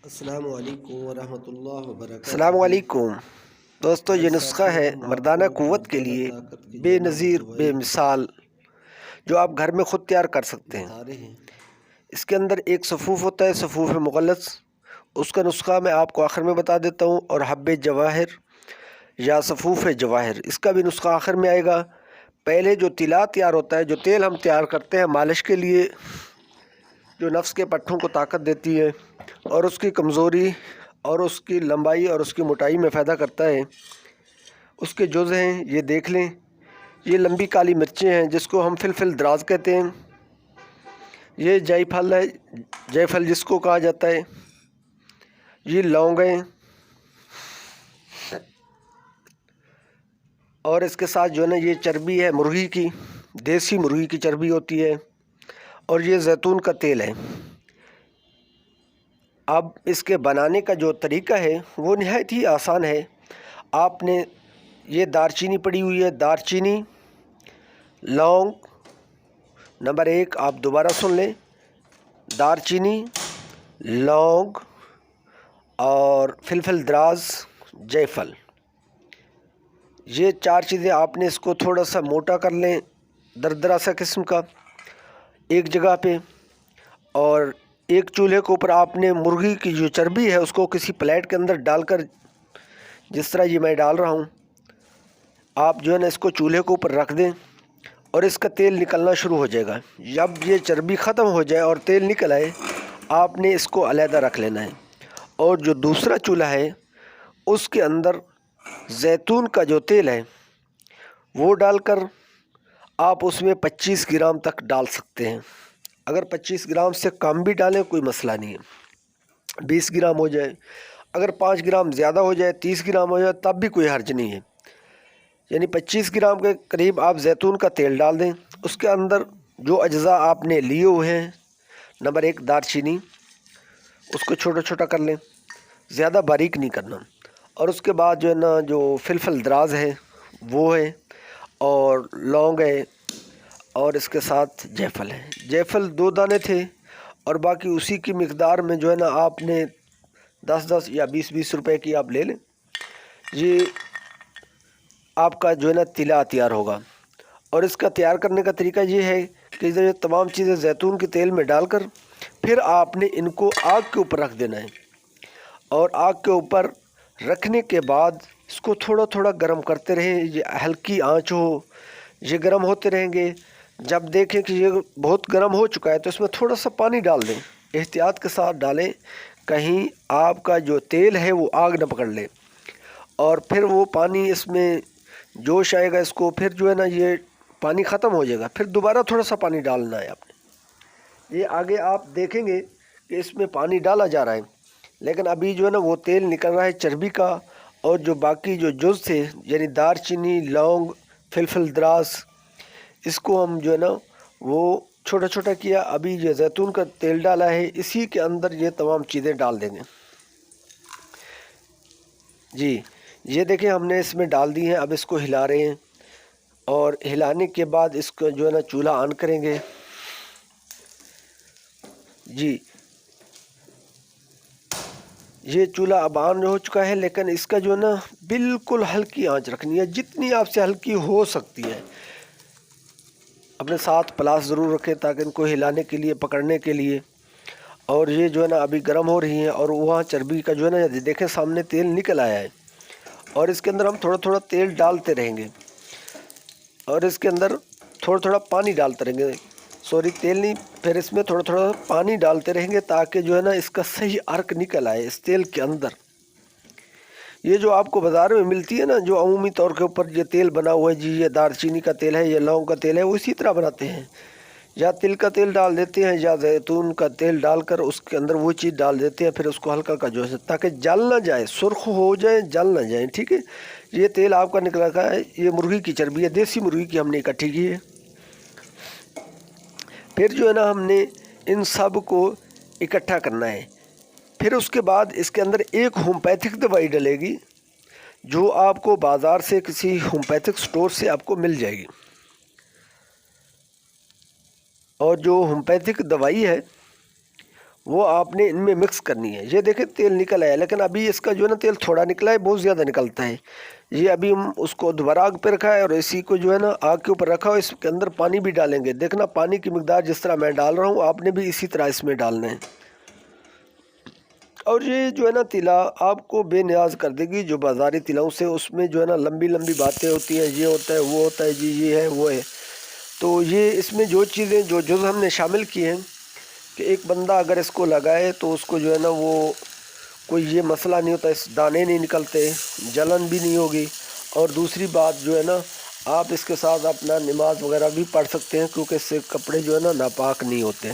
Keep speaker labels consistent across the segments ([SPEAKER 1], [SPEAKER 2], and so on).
[SPEAKER 1] السلام علیکم ورحمۃ اللہ وبرکاتہ۔
[SPEAKER 2] السلام علیکم دوستو، یہ نسخہ ہے مردانہ قوت کے لیے بے نظیر بے مثال جو آپ گھر میں خود تیار کر سکتے ہیں۔ اس کے اندر ایک صفوف ہوتا ہے، صفوف مغلظ، اس کا نسخہ میں آپ کو آخر میں بتا دیتا ہوں، اور حب جواہر یا صفوف جواہر، اس کا بھی نسخہ آخر میں آئے گا۔ پہلے جو طلا تیار ہوتا ہے، جو تیل ہم تیار کرتے ہیں مالش کے لیے، جو نفس کے پٹھوں کو طاقت دیتی ہے اور اس کی کمزوری اور اس کی لمبائی اور اس کی موٹائی میں فائدہ کرتا ہے، اس کے جز ہیں یہ دیکھ لیں۔ یہ لمبی کالی مرچیں ہیں جس کو ہم فلفل دراز کہتے ہیں۔ یہ جائی پھل ہے، جائی پھل جس کو کہا جاتا ہے۔ یہ لونگ ہیں، اور اس کے ساتھ جو ہے نا یہ چربی ہے مرغی کی، دیسی مرغی کی چربی ہوتی ہے، اور یہ زیتون کا تیل ہے۔ اب اس کے بنانے کا جو طریقہ ہے وہ نہایت ہی آسان ہے۔ آپ نے یہ دار چینی پڑی ہوئی ہے، دار چینی، لونگ، نمبر 1 آپ دوبارہ سن لیں، دار چینی، لونگ اور فلفل دراز، جے پھل، یہ 4 چیزیں آپ نے اس کو تھوڑا سا موٹا کر لیں، دردرا سا قسم کا، ایک جگہ پہ، اور ایک چولہے کے اوپر آپ نے مرغی کی جو چربی ہے اس کو کسی پلیٹ کے اندر ڈال کر، جس طرح یہ میں ڈال رہا ہوں، آپ جو ہے نا اس کو چولہے کے اوپر رکھ دیں اور اس کا تیل نکلنا شروع ہو جائے گا۔ جب یہ چربی ختم ہو جائے اور تیل نکل آئے، آپ نے اس کو علیحدہ رکھ لینا ہے، اور جو دوسرا چولہا ہے اس کے اندر زیتون کا جو تیل ہے وہ ڈال کر آپ اس میں 25 گرام تک ڈال سکتے ہیں۔ اگر 25 گرام سے کم بھی ڈالیں کوئی مسئلہ نہیں ہے، 20 گرام ہو جائے، اگر 5 گرام زیادہ ہو جائے، 30 گرام ہو جائے، تب بھی کوئی حرج نہیں ہے۔ یعنی 25 گرام کے قریب آپ زیتون کا تیل ڈال دیں۔ اس کے اندر جو اجزاء آپ نے لیے ہوئے ہیں، نمبر 1 دار چینی، اس کو چھوٹا چھوٹا کر لیں، زیادہ باریک نہیں کرنا، اور اس کے بعد جو ہے نا جو فلفل دراز ہے وہ ہے، اور لونگ ہے، اور اس کے ساتھ جے پھل ہے۔ جے پھل 2 دانے تھے، اور باقی اسی کی مقدار میں جو ہے نا آپ نے 10 یا 20 روپے کی آپ لے لیں۔ یہ آپ کا جو ہے نا طلا تیار ہوگا، اور اس کا تیار کرنے کا طریقہ یہ ہے کہ یہ تمام چیزیں زیتون کے تیل میں ڈال کر پھر آپ نے ان کو آگ کے اوپر رکھ دینا ہے، اور آگ کے اوپر رکھنے کے بعد اس کو تھوڑا تھوڑا گرم کرتے رہیں، یہ ہلکی آنچ ہو، یہ گرم ہوتے رہیں گے۔ جب دیکھیں کہ یہ بہت گرم ہو چکا ہے تو اس میں تھوڑا سا پانی ڈال دیں، احتیاط کے ساتھ ڈالیں، کہیں آپ کا جو تیل ہے وہ آگ نہ پکڑ لے، اور پھر وہ پانی اس میں جوش آئے گا، اس کو پھر جو ہے نا یہ پانی ختم ہو جائے گا، پھر دوبارہ تھوڑا سا پانی ڈالنا ہے آپ نے۔ یہ آگے آپ دیکھیں گے کہ اس میں پانی ڈالا جا رہا ہے، لیکن ابھی جو ہے نا وہ تیل نکل رہا ہے چربی کا، اور جو باقی جو جز تھے یعنی دار چینی، لونگ، فلفل دراز، اس کو ہم جو ہے نا وہ چھوٹا چھوٹا کیا۔ ابھی یہ زیتون کا تیل ڈالا ہے، اسی کے اندر یہ تمام چیزیں ڈال دیں گے۔ جی یہ دیکھیں ہم نے اس میں ڈال دی ہیں، اب اس کو ہلا رہے ہیں، اور ہلانے کے بعد اس کو جو ہے نا چولہا آن کریں گے۔ جی یہ چولہا اب آن ہو چکا ہے، لیکن اس کا جو ہے نا بالکل ہلکی آنچ رکھنی ہے، جتنی آپ سے ہلکی ہو سکتی ہے۔ اپنے ساتھ پلاس ضرور رکھیں تاکہ ان کو ہلانے کے لیے، پکڑنے کے لیے۔ اور یہ جو ہے نا ابھی گرم ہو رہی ہیں، اور وہاں چربی کا جو ہے نا دیکھیں سامنے تیل نکل آیا ہے، اور اس کے اندر ہم تھوڑا تھوڑا تیل ڈالتے رہیں گے، اور اس کے اندر تھوڑا تھوڑا پانی ڈالتے رہیں گے، تیل نہیں، پھر اس میں تھوڑا تھوڑا پانی ڈالتے رہیں گے تاکہ جو ہے نا اس کا صحیح عرق نکل آئے اس تیل کے اندر۔ یہ جو آپ کو بازار میں ملتی ہے نا جو عمومی طور کے اوپر یہ تیل بنا ہوا ہے، جی یہ دار چینی کا تیل ہے، یہ لونگ کا تیل ہے، وہ اسی طرح بناتے ہیں، یا تل کا تیل ڈال دیتے ہیں یا زیتون کا تیل ڈال کر اس کے اندر وہ چیز ڈال دیتے ہیں، پھر اس کو ہلکا کا جو ہے تاکہ جل نہ جائے، سرخ ہو جائے، جل نہ جائیں، ٹھیک ہے۔ یہ تیل آپ کا نکلا کا ہے، یہ مرغی کی چربی ہے، دیسی مرغی کی ہم نے اکٹھی کی ہے۔ پھر جو ہے نا ہم نے ان سب کو اکٹھا کرنا ہے، پھر اس کے بعد اس کے اندر ایک ہومیوپیتھک دوائی ڈلے گی جو آپ کو بازار سے کسی ہومیوپیتھک سٹور سے آپ کو مل جائے گی، اور جو ہومیوپیتھک دوائی ہے وہ آپ نے ان میں مکس کرنی ہے۔ یہ دیکھیں تیل نکل آیا، لیکن ابھی اس کا جو ہے نا تیل تھوڑا نکلا ہے، بہت زیادہ نکلتا ہے۔ یہ ابھی ہم اس کو دوبارہ آگ پہ رکھا ہے اور اسی کو جو ہے نا آگ کے اوپر رکھا ہو، اس کے اندر پانی بھی ڈالیں گے۔ دیکھنا پانی کی مقدار جس طرح میں ڈال رہا ہوں آپ نے بھی اسی طرح اس میں ڈالنا ہے۔ اور یہ جو ہے نا تلا آپ کو بے نیاز کر دے گی جو بازاری تلاؤں سے۔ اس میں جو ہے نا لمبی لمبی باتیں ہوتی ہیں، یہ ہوتا ہے وہ ہوتا ہے جی، یہ ہے وہ ہے۔ تو یہ اس میں جو چیزیں جو جز ہم نے شامل کی ہیں کہ ایک بندہ اگر اس کو لگائے تو اس کو جو ہے نا وہ کوئی یہ مسئلہ نہیں ہوتا، اس دانے نہیں نکلتے، جلن بھی نہیں ہوگی۔ اور دوسری بات جو ہے نا آپ اس کے ساتھ اپنا نماز وغیرہ بھی پڑھ سکتے ہیں، کیونکہ اس سے کپڑے جو ہے نا ناپاک نہیں ہوتے۔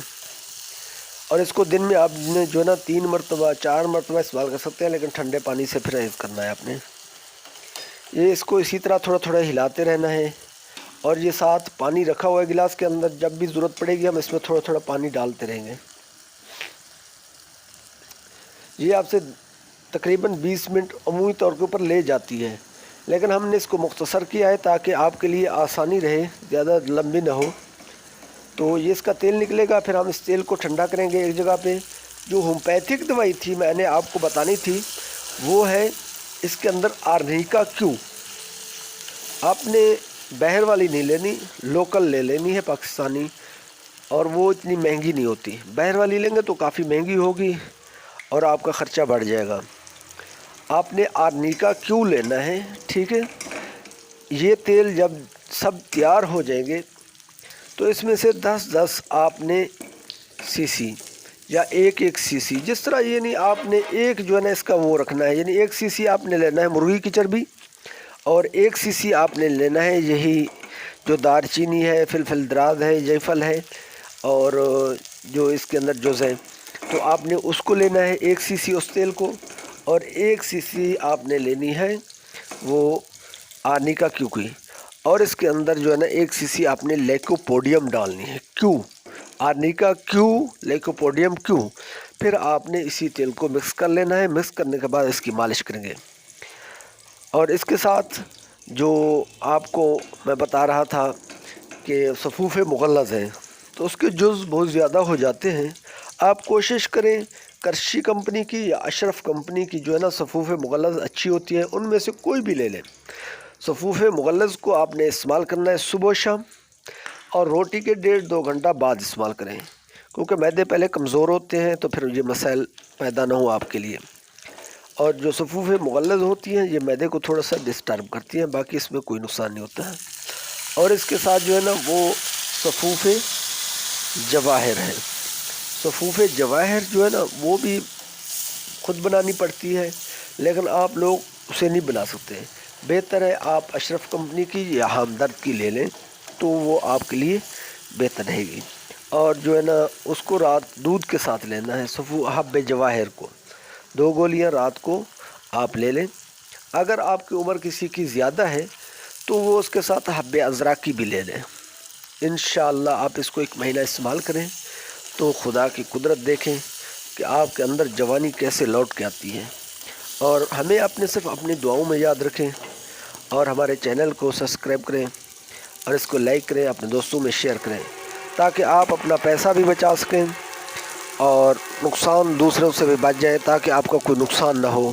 [SPEAKER 2] اور اس کو دن میں آپ نے جو ہے نا 3 مرتبہ 4 مرتبہ استعمال کر سکتے ہیں، لیکن ٹھنڈے پانی سے پرہیز کرنا ہے آپ نے۔ یہ اس کو اسی طرح تھوڑا تھوڑا ہلاتے رہنا ہے۔ اور یہ ساتھ پانی رکھا ہوا ہے گلاس کے اندر، جب بھی ضرورت پڑے گی ہم اس میں تھوڑا تھوڑا پانی ڈالتے رہیں گے۔ یہ آپ سے تقریباً 20 منٹ عمومی طور کے اوپر لے جاتی ہے، لیکن ہم نے اس کو مختصر کیا ہے تاکہ آپ کے لیے آسانی رہے، زیادہ لمبی نہ ہو۔ تو یہ اس کا تیل نکلے گا، پھر ہم اس تیل کو ٹھنڈا کریں گے ایک جگہ پہ۔ جو ہومیوپیتھک دوائی تھی میں نے آپ کو بتانی تھی، وہ ہے اس کے اندر آرنیکا کیو۔ آپ نے باہر والی نہیں لینی، لوکل لے لینی ہے پاکستانی، اور وہ اتنی مہنگی نہیں ہوتی۔ باہر والی لیں گے تو کافی مہنگی ہوگی اور آپ کا خرچہ بڑھ جائے گا۔ آپ نے آرنیکا کیو لینا ہے، ٹھیک ہے۔ یہ تیل جب سب تیار ہو جائیں گے تو اس میں سے 10 آپ نے سی سی یا ایک سی سی، جس طرح یعنی آپ نے ایک جو ہے نا اس کا وہ رکھنا ہے، یعنی 1 سی سی آپ نے لینا ہے مرغی کی چربی، اور 1 سی سی آپ نے لینا ہے یہی جو دار چینی ہے، فلفل دراز ہے، جیفل ہے، اور جو اس کے اندر جوز ہے، تو آپ نے اس کو لینا ہے 1 سی سی اس تیل کو، اور 1 سی سی آپ نے لینی ہے وہ آرنیکا کیو کی، اور اس کے اندر جو ہے نا 1 سی سی آپ نے لیکوپوڈیم ڈالنی ہے۔ کیوں آرنیکا کیو، لیکوپوڈیم کیو۔ پھر آپ نے اسی تیل کو مکس کر لینا ہے۔ مکس کرنے کے بعد اس کی مالش کریں گے۔ اور اس کے ساتھ جو آپ کو میں بتا رہا تھا کہ صفوف مغلظ ہے، تو اس کے جز بہت زیادہ ہو جاتے ہیں۔ آپ کوشش کریں کرشی کمپنی کی یا اشرف کمپنی کی جو ہے نا صفوف مغلظ اچھی ہوتی ہیں، ان میں سے کوئی بھی لے لیں۔ صفوف مغلظ کو آپ نے استعمال کرنا ہے صبح و شام، اور روٹی کے 1.5-2 گھنٹہ بعد استعمال کریں، کیونکہ معدے پہلے کمزور ہوتے ہیں تو پھر یہ مسائل پیدا نہ ہوں آپ کے لیے۔ اور جو صفوف مغلظ ہوتی ہیں یہ معدے کو تھوڑا سا ڈسٹرب کرتی ہیں، باقی اس میں کوئی نقصان نہیں ہوتا ہے۔ اور اس کے ساتھ جو ہے نا وہ صفوف جواہر ہے۔ صفوف جواہر جو ہے نا وہ بھی خود بنانی پڑتی ہے، لیکن آپ لوگ اسے نہیں بنا سکتے۔ بہتر ہے آپ اشرف کمپنی کی یا ہمدرد کی لے لیں، تو وہ آپ کے لیے بہتر رہے گی۔ اور جو ہے نا اس کو رات دودھ کے ساتھ لینا ہے، حب جواہر کو 2 گولیاں رات کو آپ لے لیں۔ اگر آپ کی عمر کسی کی زیادہ ہے تو وہ اس کے ساتھ حب ازراقی بھی لے لیں۔ انشاءاللہ آپ اس کو 1 مہینہ استعمال کریں تو خدا کی قدرت دیکھیں کہ آپ کے اندر جوانی کیسے لوٹ کے آتی ہے۔ اور ہمیں صرف اپنی دعاؤں میں یاد رکھیں، اور ہمارے چینل کو سبسکرائب کریں، اور اس کو لائک کریں، اپنے دوستوں میں شیئر کریں، تاکہ آپ اپنا پیسہ بھی بچا سکیں اور نقصان دوسروں سے بھی بچ جائے، تاکہ آپ کا کوئی نقصان نہ ہو۔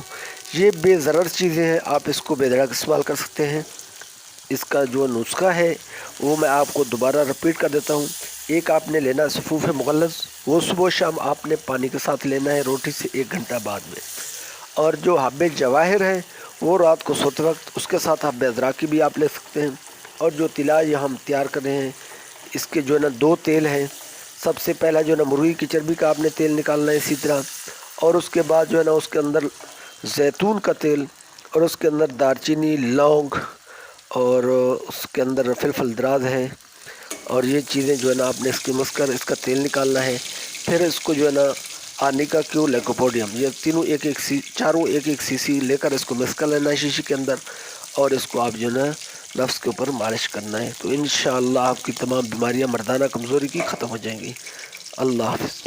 [SPEAKER 2] یہ بے ضرر چیزیں ہیں، آپ اس کو بے دھڑک استعمال کر سکتے ہیں۔ اس کا جو نسخہ ہے وہ میں آپ کو دوبارہ رپیٹ کر دیتا ہوں۔ ایک آپ نے لینا ہے صفوف مغلظ، وہ صبح و شام آپ نے پانی کے ساتھ لینا ہے روٹی سے 1 گھنٹہ بعد میں۔ اور جو حب جواہر ہے وہ رات کو سوتے وقت، اس کے ساتھ حب ازراقی بھی آپ لے سکتے ہیں۔ اور جو تلا یہ ہم تیار کر رہے ہیں، اس کے جو ہے نا 2 تیل ہیں۔ سب سے پہلا جو ہے نا مرغی کی چربی کا آپ نے تیل نکالنا ہے اسی طرح، اور اس کے بعد جو ہے نا اس کے اندر زیتون کا تیل، اور اس کے اندر دار چینی، لونگ، اور اس کے اندر فلفل دراز ہے، اور یہ چیزیں جو ہے نا آپ نے اس کے مکس کر اس کا تیل نکالنا ہے۔ پھر اس کو جو ہے نا آرنیکا کیو، لیکوپوڈیم، یہ تینوں چاروں 1 سی سی لے کر اس کو مکس کر لینا ہے شیشے کے اندر، اور اس کو آپ جو ہے نا نفس کے اوپر مالش کرنا ہے، تو انشاءاللہ آپ کی تمام بیماریاں مردانہ کمزوری کی ختم ہو جائیں گی۔ اللہ حافظ۔